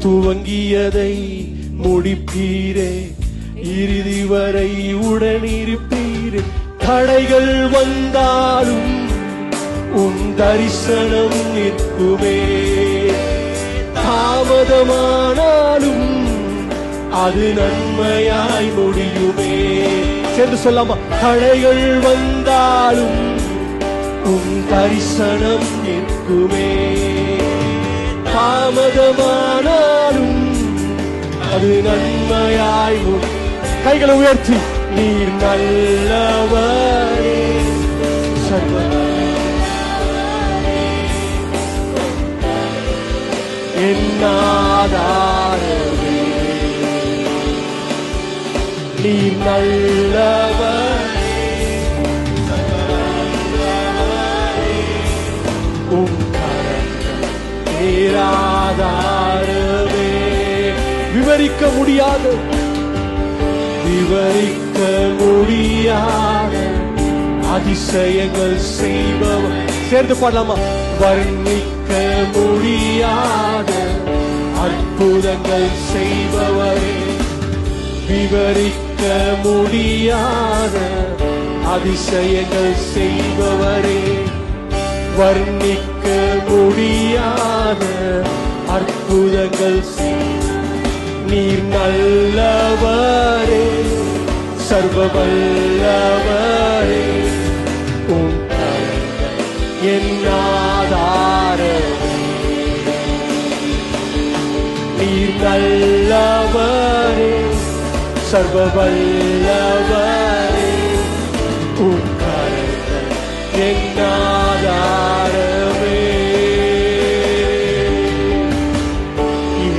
துவங்கியதை முடிப்பீரே, இறுதி வரை உடனிருப்பீரே. தடைகள் வந்தாலும் உன் தரிசனம் நிற்குமே, தாமதமானாலும் அது நன்மையாய் முடியுமே. சேர்ந்து சொல்லாமா? தடைகள் வந்தாலும் உன் தரிசனம் நிற்குமே, தாமதமானாலும் அது நன்மையாய் முடியும். கைகளை உயர்த்தி நீர் நல்லவரே, சர்வ என்னாதாரமே, நீர் நல்லவரே, உம் கரங்கள் பேராதாரமே. விவரிக்க முடியாத அதிசயங்கள் செய்பவர். சேர்ந்து பாடலாமா? வர்ணிக்க முடியாத அற்புதங்கள் செய்பவரே, விவரிக்க முடியாத அதிசயங்கள் செய்பவரே, வர்ணிக்க முடியாத அற்புதங்கள் நீர் நல்லவரே, சர்வ வல்லவரே, உம் கரங்கள் என் ஆதாரமே. நீர் நல்லவரே, சர்வ வல்லவரே, உம் கரங்கள் என் ஆதாரமே.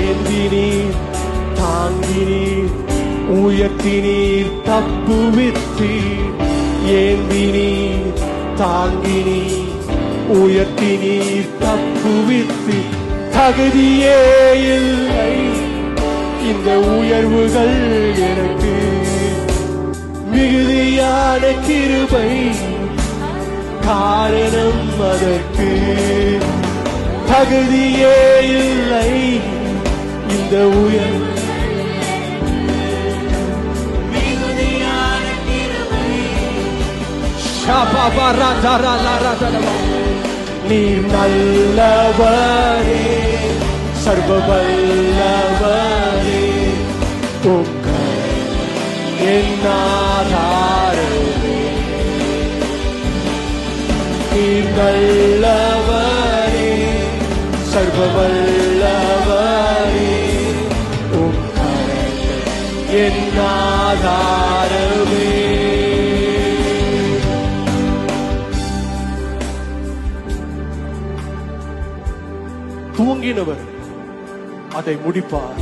ஏந்தினீர், தாங்கினீர், உயர்த்தினீர், தப்புவித்தீர். ஏந்தினீர், தாங்கினீர், உயர்த்தினீர், தப்புவித்தீர். தகுதியே இல்லை இந்த உயர்வுகள் எனக்கு, மிகுதியான கிருபை காரணம் அதற்கு. தகுதியே இல்லை இந்த உயர்வு, நீர் நல்லவரே, சர்வ வல்லவரே, உம் கரங்கள் என் ஆதாரமே. நீர் நல்லவரே, சர்வ வல்லவரே, உம் கரங்கள் என் ஆதாரமே. துவங்கினவர் அதை முடிப்பார்.